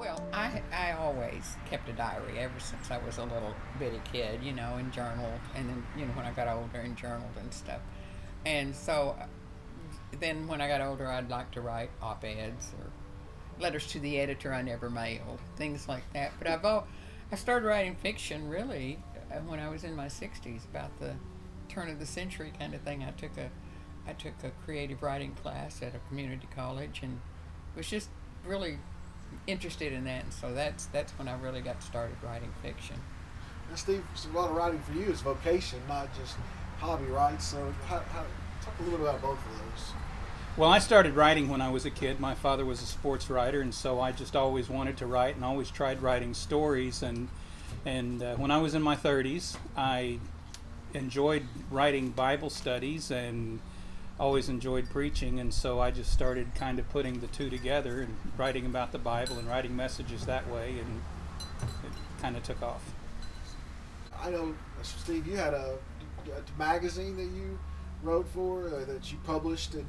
Well, I always kept a diary ever since I was a little bitty kid, and journaled, and then when I got older and journaled and stuff. And so then when I got older, I'd like to write op-eds or letters to the editor I never mailed, things like that. But I started writing fiction really when I was in my 60s, about the turn of the century kind of thing. I took a creative writing class at a community college and was just really interested in that, and so that's when I really got started writing fiction. Now, Steve, so a lot of writing for you is vocation, not just hobby, right? So, talk a little bit about both of those. Well, I started writing when I was a kid. My father was a sports writer, and so I just always wanted to write and always tried writing stories. And when I was in my 30s, I enjoyed writing Bible studies and always enjoyed preaching, and so I just started kind of putting the two together and writing about the Bible and writing messages that way, and it kind of took off. I know, Steve, you had a magazine that you wrote for, that you published, and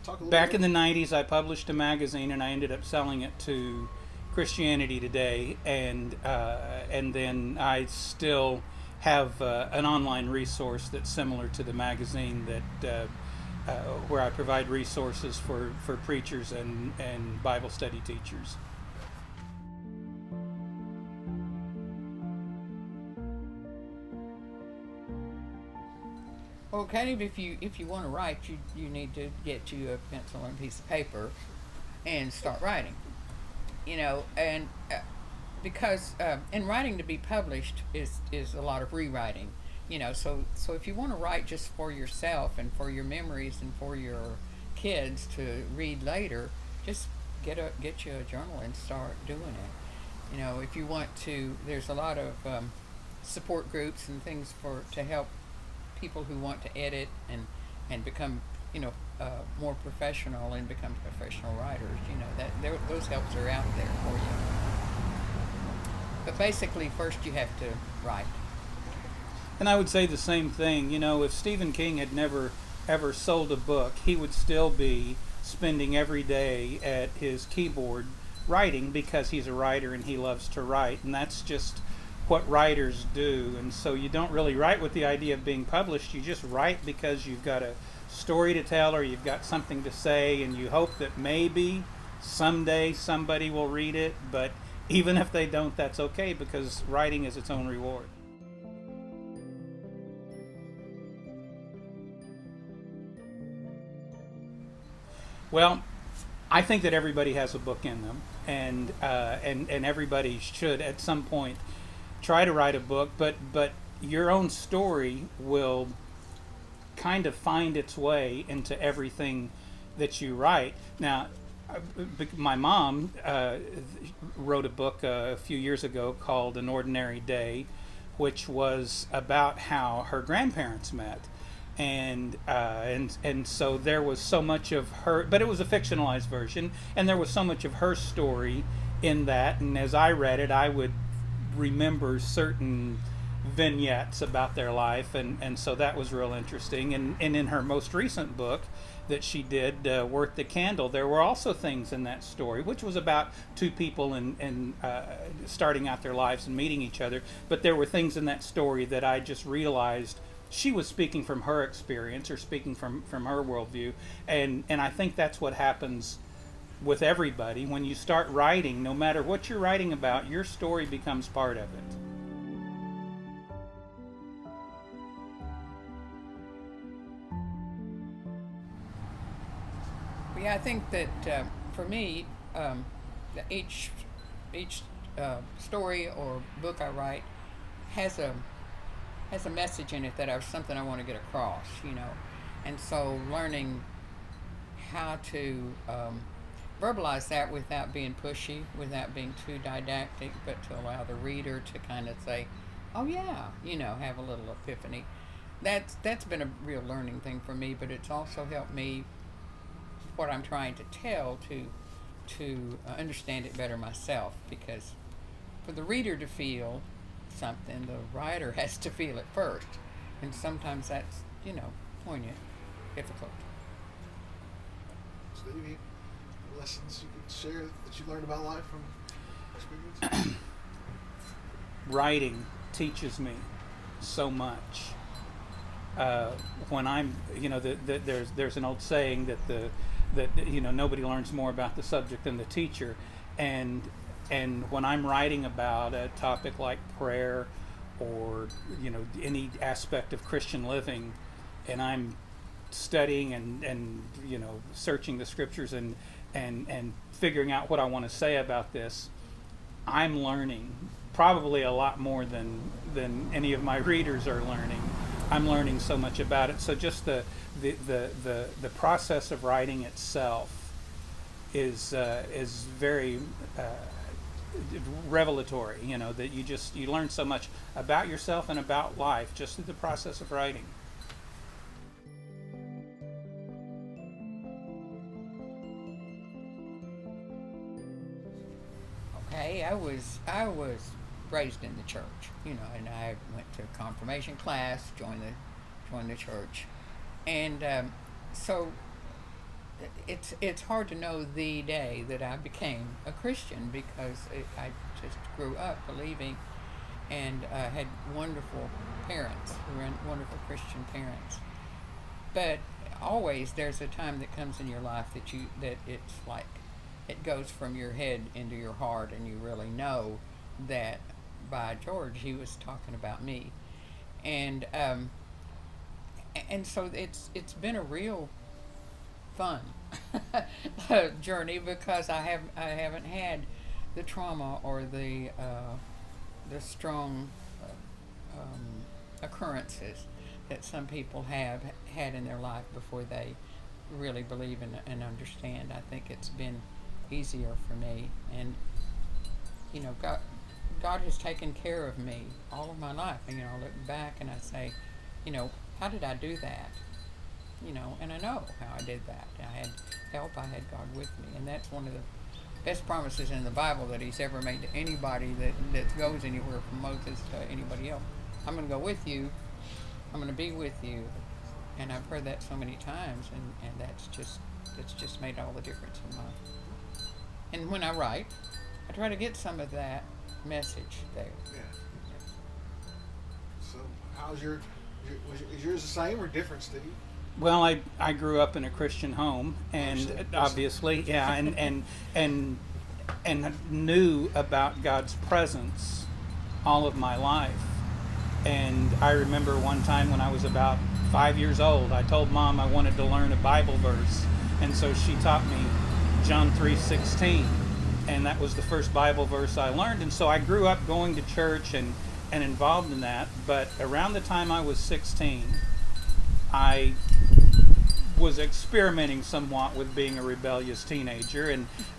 talk a little Back bit. in the 90s, I published a magazine, and I ended up selling it to Christianity Today, and then I still have an online resource that's similar to the magazine where I provide resources for preachers and Bible study teachers. Well, kind of if you want to write, you need to get you a pencil and a piece of paper and start writing. And because and writing to be published is a lot of rewriting. So if you want to write just for yourself and for your memories and for your kids to read later, just get you a journal and start doing it. If you want to, there's a lot of support groups and things to help people who want to edit and become more professional and become professional writers. Those helps are out there for you. But basically, first you have to write. And I would say the same thing. If Stephen King had never ever sold a book, he would still be spending every day at his keyboard writing, because he's a writer and he loves to write, and that's just what writers do. And so you don't really write with the idea of being published. You just write because you've got a story to tell, or you've got something to say, and you hope that maybe someday somebody will read it. But even if they don't, that's okay, because writing is its own reward. Well, I think that everybody has a book in them, and everybody should at some point try to write a book. But your own story will kind of find its way into everything that you write. Now, my mom wrote a book a few years ago called An Ordinary Day, which was about how her grandparents met. And so there was so much of her, but it was a fictionalized version, and there was so much of her story in that. And as I read it, I would remember certain vignettes about their life, and so that was real interesting. And in her most recent book that she did, Worth the Candle, there were also things in that story, which was about two people and starting out their lives and meeting each other. But there were things in that story that I just realized she was speaking from her experience, or speaking from her worldview. And I think that's what happens with everybody. When you start writing, no matter what you're writing about, your story becomes part of it. Yeah, I think that for me, each story or book I write has a message in it, that something I want to get across, and so learning how to verbalize that without being pushy, without being too didactic, but to allow the reader to kind of say, "Oh yeah," have a little epiphany. That's been a real learning thing for me, but it's also helped me what I'm trying to tell to understand it better myself, because for the reader to feel something, the writer has to feel it first, and sometimes that's poignant, difficult. Steve, any lessons you could share that you learned about life from? experience? Writing teaches me so much. When I'm, there's an old saying that nobody learns more about the subject than the teacher, and when I'm writing about a topic like prayer or any aspect of Christian living, and I'm studying and searching the scriptures and figuring out what I want to say about this, I'm learning probably a lot more than any of my readers are learning. I'm learning so much about it. So just the process of writing itself is very revelatory. That you learn so much about yourself and about life just through the process of writing. Okay, I was raised in the church, and I went to confirmation class, joined the church, and so it's hard to know the day that I became a Christian because I just grew up believing, and had wonderful parents who were wonderful Christian parents. But always there's a time that comes in your life that it's like it goes from your head into your heart, and you really know that by George he was talking about me, and so it's been a real fun journey because I haven't had the trauma or the strong occurrences that some people have had in their life before they really believe and understand. I think it's been easier for me, and God has taken care of me all of my life. And I look back and I say, how did I do that? And I know how I did that. I had help. I had God with me, and that's one of the best promises in the Bible that He's ever made to anybody that goes anywhere, from Moses to anybody else. I'm going to go with you. I'm going to be with you. And I've heard that so many times, and that's just made all the difference in my life. And when I write, I try to get some of that message there. Yeah. So, how's is yours the same or different, Steve? Well, I grew up in a Christian home, and obviously, yeah, and knew about God's presence all of my life. And I remember one time when I was about 5 years old, I told Mom I wanted to learn a Bible verse, and so she taught me John 3:16, and that was the first Bible verse I learned. And so I grew up going to church and involved in that. But around the time I was 16, I was experimenting somewhat with being a rebellious teenager,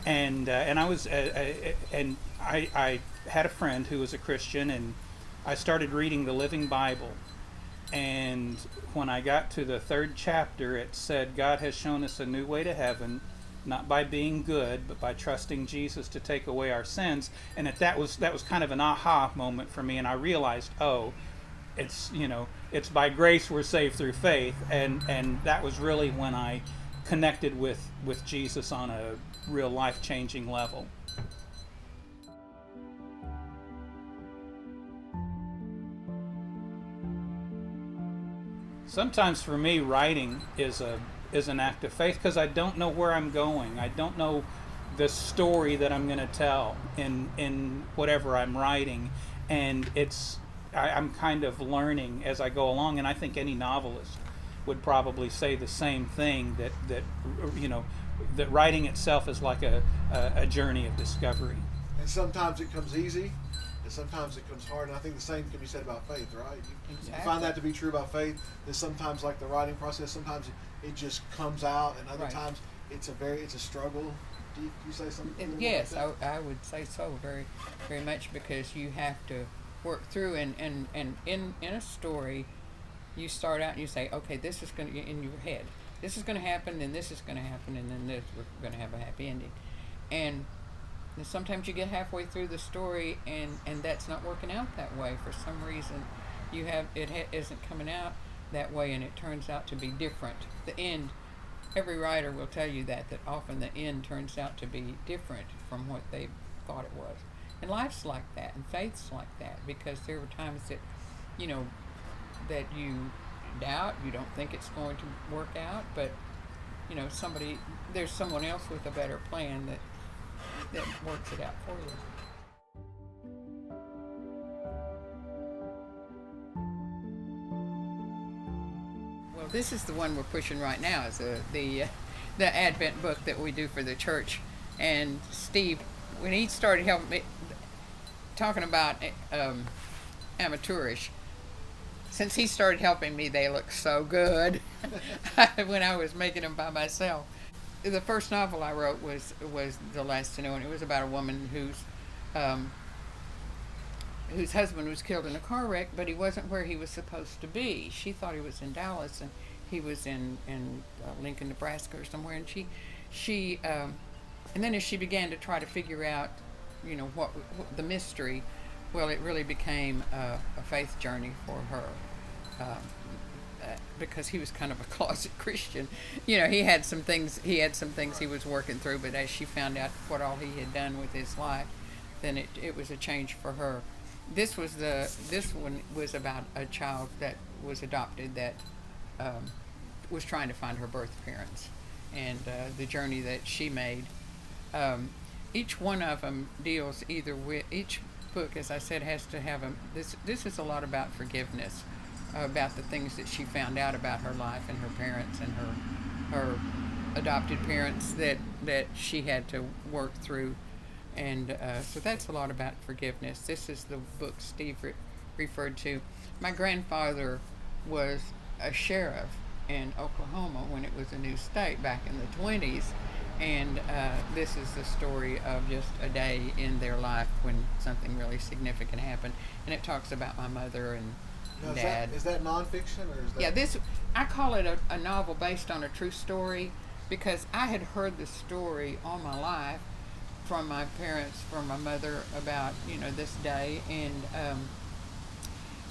and I had a friend who was a Christian, and I started reading the Living Bible. And when I got to the 3rd chapter, it said, God has shown us a new way to heaven, not by being good, but by trusting Jesus to take away our sins. And that was kind of an aha moment for me, and I realized, it's by grace we're saved through faith, and that was really when I connected with Jesus on a real life-changing level. Sometimes for me, writing is an act of faith because I don't know where I'm going. I don't know the story that I'm going to tell in whatever I'm writing, and I'm kind of learning as I go along. And I think any novelist would probably say the same thing, that writing itself is like a journey of discovery. And sometimes it comes easy, and sometimes it comes hard. And I think the same can be said about faith, right? Exactly. You find that to be true about faith. That sometimes, like the writing process, sometimes it just comes out, and other times it's a struggle. Do you say something? Yes, I would say so, very, very much, because you have to work through, and in a story, you start out and you say, okay, this is going to, in your head, this is going to happen, and this is going to happen, and then this, we're going to have a happy ending. And sometimes you get halfway through the story, and that's not working out that way. For some reason, isn't coming out that way, and it turns out to be different. The end, every writer will tell you that often the end turns out to be different from what they thought it was. And life's like that, and faith's like that, because there were times that, you know, that you doubt, you don't think it's going to work out, but you know, there's someone else with a better plan that works it out for you. Well, this is the one we're pushing right now, is the Advent book that we do for the church. And Steve, when he started helping me, talking about amateurish, since he started helping me, they look so good when I was making them by myself. The first novel I wrote was The Last to Know, and it was about a woman whose husband was killed in a car wreck, but he wasn't where he was supposed to be. She thought he was in Dallas, and he was in Lincoln, Nebraska, or somewhere. And she and then as she began to try to figure out, you know, what the mystery, well, it really became a faith journey for her. Because he was kind of a closet Christian, you know, he had some things he was working through. But as she found out what all he had done with his life, then it was a change for her. This one was about a child that was adopted that was trying to find her birth parents, and the journey that she made. Each one of them deals either with, each book, as I said, has to have this is a lot about forgiveness, about the things that she found out about her life and her parents and her adopted parents that she had to work through. And so that's a lot about forgiveness. This is the book Steve referred to. My grandfather was a sheriff in Oklahoma when it was a new state back in the 20s. And this is the story of just a day in their life when something really significant happened. And it talks about my mother and now, Dad. Is that nonfiction, or is that? Yeah, I call it a novel based on a true story, because I had heard the story all my life from my parents, from my mother, about, you know, this day, and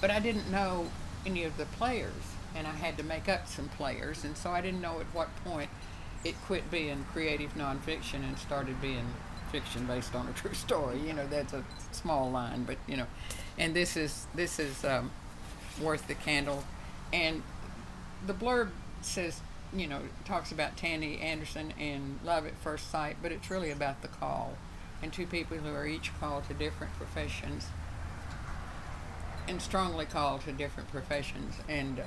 but I didn't know any of the players, and I had to make up some players, and so I didn't know at what point it quit being creative nonfiction and started being fiction based on a true story. You know, that's a small line, but you know, and this is Worth the Candle, and the blurb says, you know, talks about Tandy Anderson and love at first sight, but it's really about the call, and two people who are each called to different professions, and strongly called to different professions, and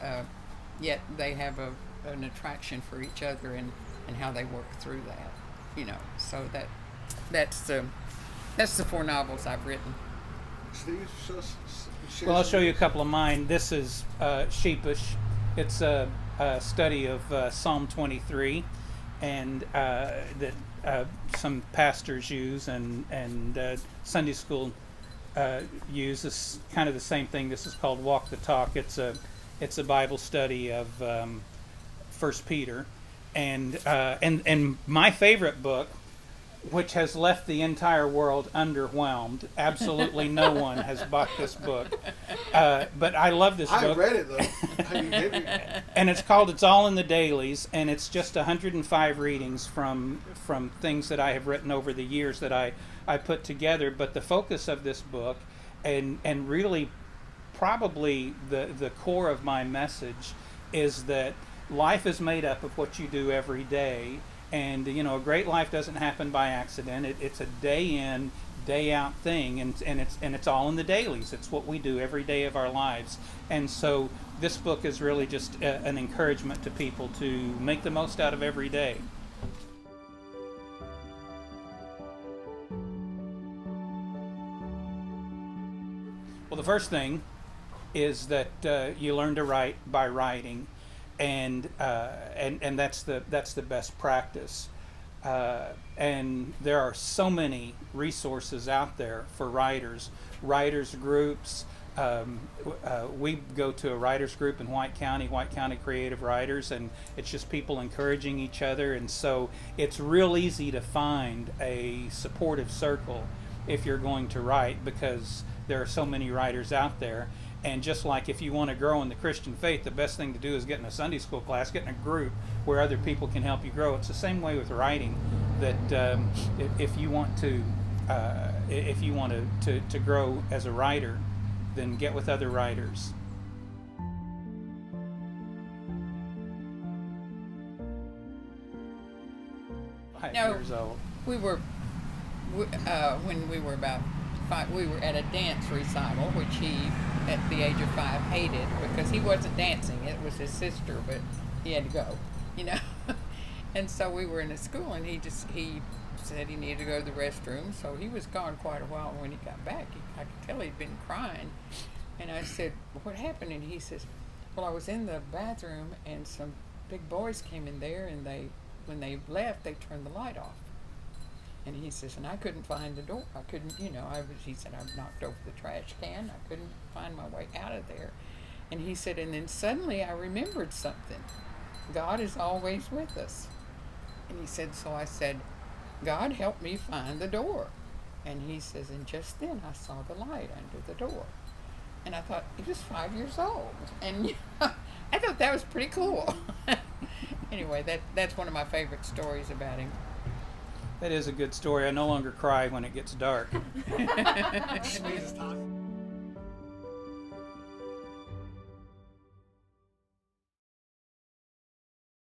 yet they have an attraction for each other, and how they work through that, you know. So that's the 4 novels I've written. Steve, well, I'll show you a couple of mine. This is Sheepish. It's a study of Psalm 23, and that some pastors use and Sunday school use. This kind of the same thing. This is called Walk the Talk. It's a Bible study of 1 Peter, and my favorite book, which has left the entire world underwhelmed. Absolutely no one has bought this book. But I love this book. I read it, though. And it's called It's All in the Dailies, and it's just 105 readings from things that I have written over the years that I put together. But the focus of this book, and really probably the core of my message, is that life is made up of what you do every day. And, you know, a great life doesn't happen by accident. It's a day in, day out thing, and it's all in the dailies. It's what we do every day of our lives. And so this book is really just an encouragement to people to make the most out of every day. Well, the first thing is that you learn to write by writing. And that's the best practice. And there are so many resources out there for writers groups. We go to a writers group in White County Creative Writers, and it's just people encouraging each other. And so it's real easy to find a supportive circle if you're going to write, because there are so many writers out there. And just like if you want to grow in the Christian faith, the best thing to do is get in a Sunday school class, get in a group where other people can help you grow. It's the same way with writing, that if you want to If you want to grow as a writer, then get with other writers. No. Years old. We were, when we were about 5, we were at a dance recital, which he, at the age of 5, hated because he wasn't dancing. It was his sister, but he had to go, you know. And so we were in a school, and he said he needed to go to the restroom, so he was gone quite a while. When he got back, I could tell he'd been crying. And I said, "What happened?" And he says, "Well, I was in the bathroom, and some big boys came in there, and when they left, they turned the light off." And he says, "And I couldn't find the door. I couldn't, he said, I knocked over the trash can. I couldn't find my way out of there." And he said, "And then suddenly I remembered something. God is always with us." And he said, so I said, "God, help me find the door." And he says, and just then I saw the light under the door. And I thought, he was 5 years old. And I thought that was pretty cool. Anyway, that's one of my favorite stories about him. That is a good story. I no longer cry when it gets dark. Sweetest time.